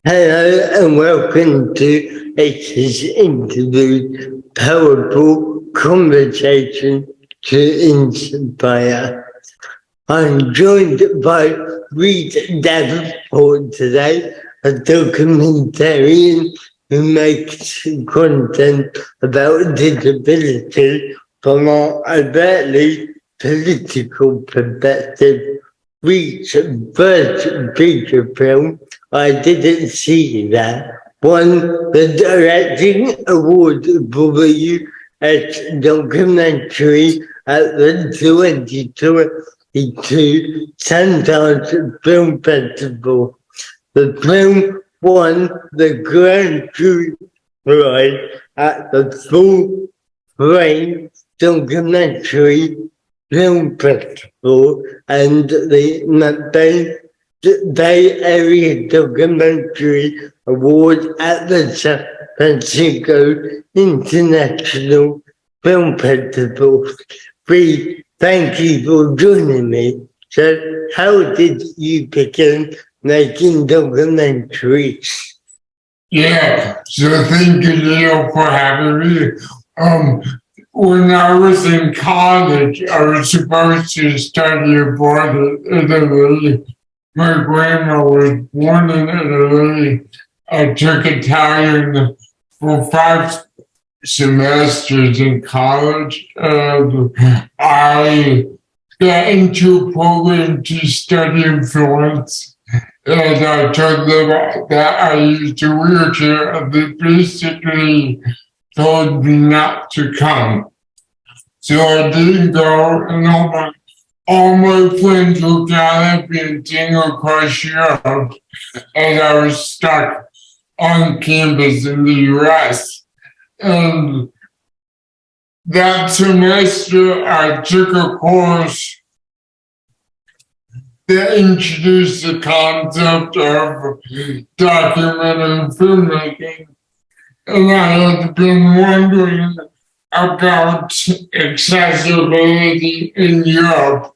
Hello and welcome to H's interview, powerful conversation to inspire. I'm joined by Reid Davenport today, a documentarian who makes content about disability from an overtly political perspective. Reid's first feature film, I Didn't See That, won the Directing Award for the US documentary at the 2022 Sundance Film Festival. The film won the Grand Jury Prize at the Full Frame Documentary Film Festival and the McBaine Bay Area Documentary Award at the San Francisco International Film Festival. Reid, thank you for joining me. So, how did you begin making documentaries? Yeah, so thank you, Leo, for having me. When I was in college, I was supposed to study abroad in Italy. My grandma was born in Italy. I took Italian for 5 semesters in college, and I got into a program to study in Florence. And I told them that I used a wheelchair, and they basically told me not to come. So I didn't go, and all my friends looked at me and came across Europe, and I was stuck on campus in the US. And that semester, I took a course that introduced the concept of documentary filmmaking. And I had been wondering about accessibility in Europe,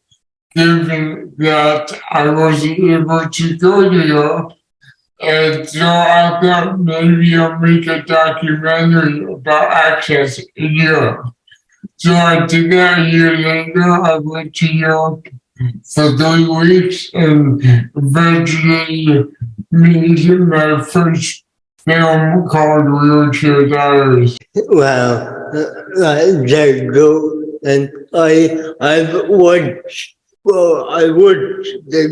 given that I wasn't able to go to Europe. And so I thought maybe I'll make a documentary about access in Europe. So I did that. A year later, I went to Europe for 3 weeks and eventually made my first film called Wheelchair Diaries. Wow, that's cool. And I watched a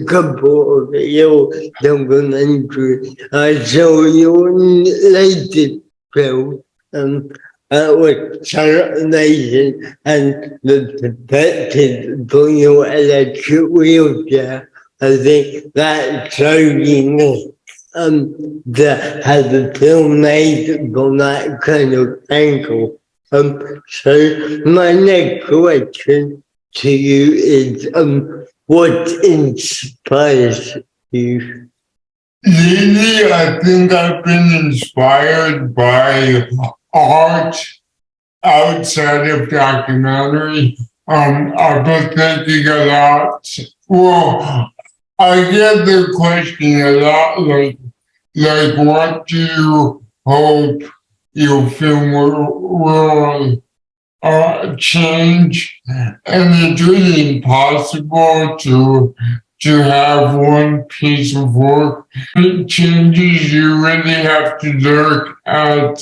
couple of your documentaries. I saw your latest film, was so amazing, and the perspective for your electric wheelchair, I think that's so unique. That has a film made from that kind of angle. So my next question to you is, what inspires you? Lately, I think I've been inspired by art outside of documentary. I've been thinking a lot. Well, I get the question a lot, like what do you hope your film will change? And it's really impossible to have one piece of work. It changes, you really have to look at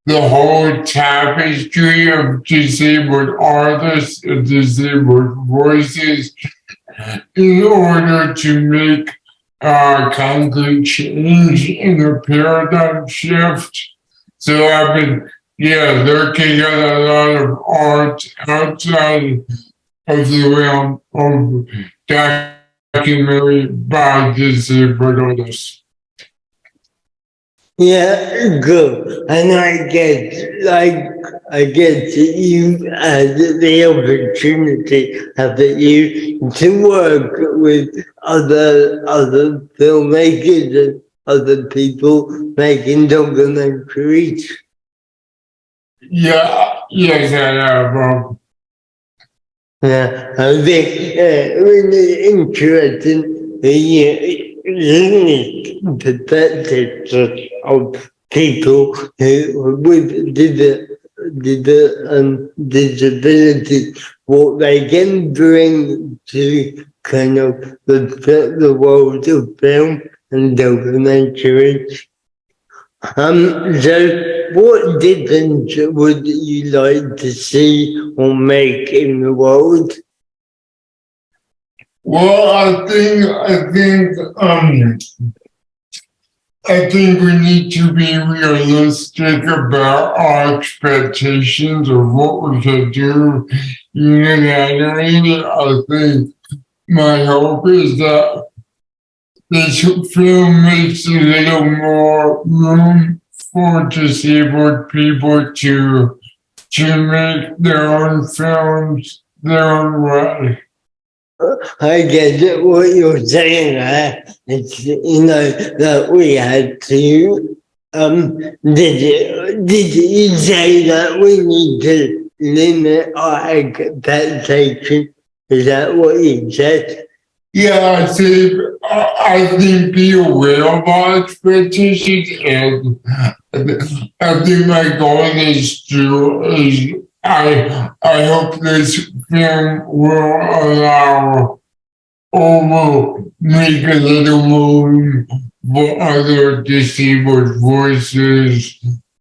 the whole tapestry of disabled artists and disabled voices in order to make concrete change in a paradigm shift. So I've been, looking at a lot of art outside of the realm of documentary by disabled artists. Yeah, good. And I guess that you had the opportunity, haven't you, to work with other filmmakers and other people making documentaries. Yeah, yes, I have. Yeah, I think really interesting. unique perspectives of people who with disability, what they can bring to kind of the world of film and documentary. So what difference would you like to see or make in the world? Well, I think we need to be realistic about our expectations of what we can do unilaterally. I think my hope is that this film makes a little more room for disabled people to make their own films their own way. I get what you're saying. It's that we had to. Did you say that we need to limit our expectation? Is that what you said? Yeah, I think be aware of our expectations, and I think my goal is I hope this film will allow or make a little room for other disabled voices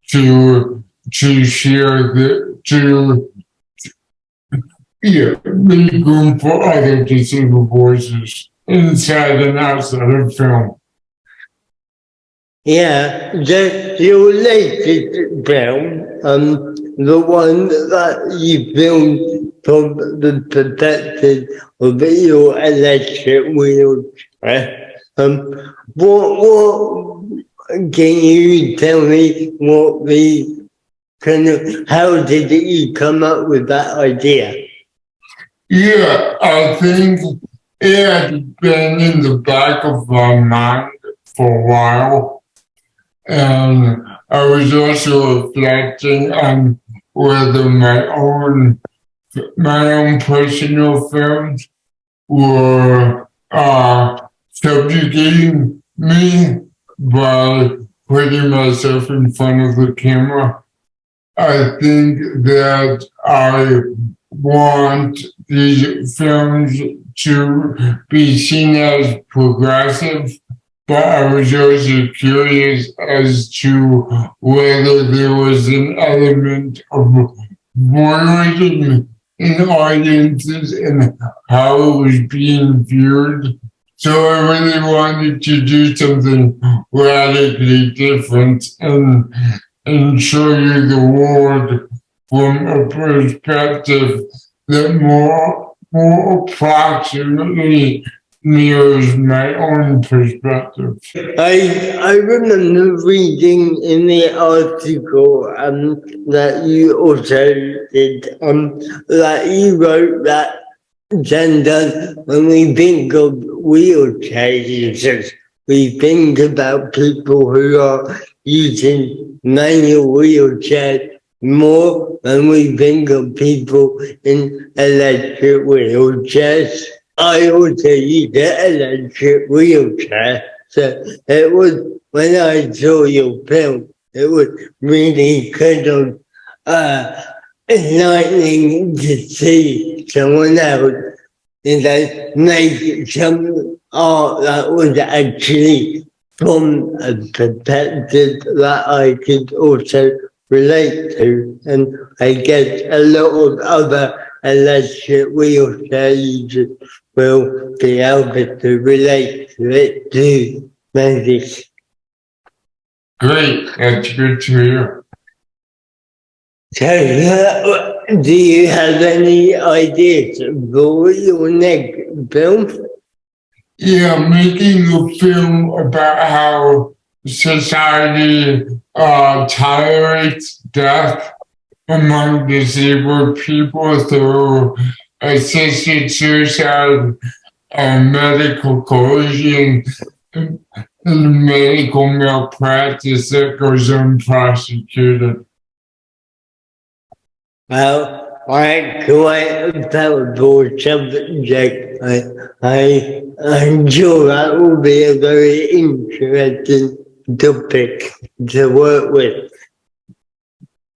to share make room for other disabled voices inside and outside of film. Yeah, your latest film, the one that you filmed from the perspective of your electric wheelchair. What can you tell me what the kind of how did you come up with that idea? Yeah, I think it had been in the back of my mind for a while. And I was also reflecting on whether my own personal films were subjugating me by putting myself in front of the camera. I think that I want these films to be seen as progressive, but I was also curious as to whether there was an element of voyeurism in audiences and how it was being viewed. So I really wanted to do something radically different and show you the world from a perspective that more approximately mirrors my own perspective. I remember reading in the article that you also did that you wrote that gender when we think of wheelchair users, we think about people who are using manual wheelchairs more than we think of people in electric wheelchairs. I also use an electric wheelchair, so it was when I saw your film, it was really kind of enlightening to see someone else, make some art that was actually from a perspective that I could also relate to, and I guess a lot of other electric wheelchair users will be able to relate to it too, maybe. Great, that's good to hear. So, do you have any ideas for your next film? Yeah, making a film about how society tolerates death among disabled people through assisted suicide and medical coercion and medical malpractice that goes unprosecuted. Well, quite a powerful subject. I'm sure that will be a very interesting topic to work with.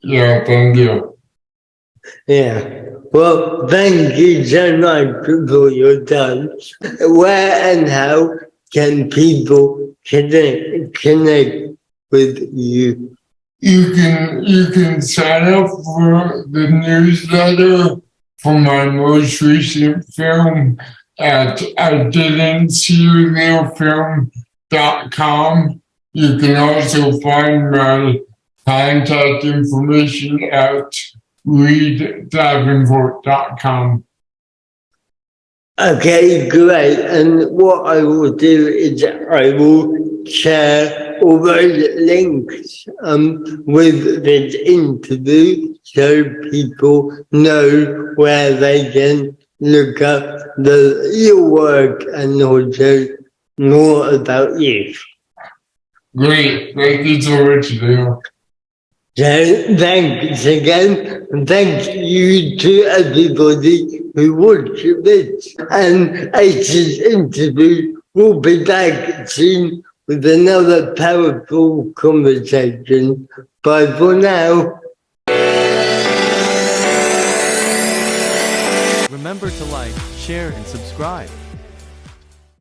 Yeah, thank you. Yeah. Well, thank you so much for your time. Where and how can people connect with you? You can sign up for the newsletter for my most recent film at ididn'tseeyoutheofilm.com. You can also find my contact information at reiddavenport.com. Okay, great. And what I will do is I will share all those links with this interview so people know where they can look up your work and also more about you. Great. Thank you so much, Leo. So thanks again. Thank you to everybody who watched this. And Ace's interview will be back soon with another powerful conversation. Bye for now. Remember to like, share, and subscribe.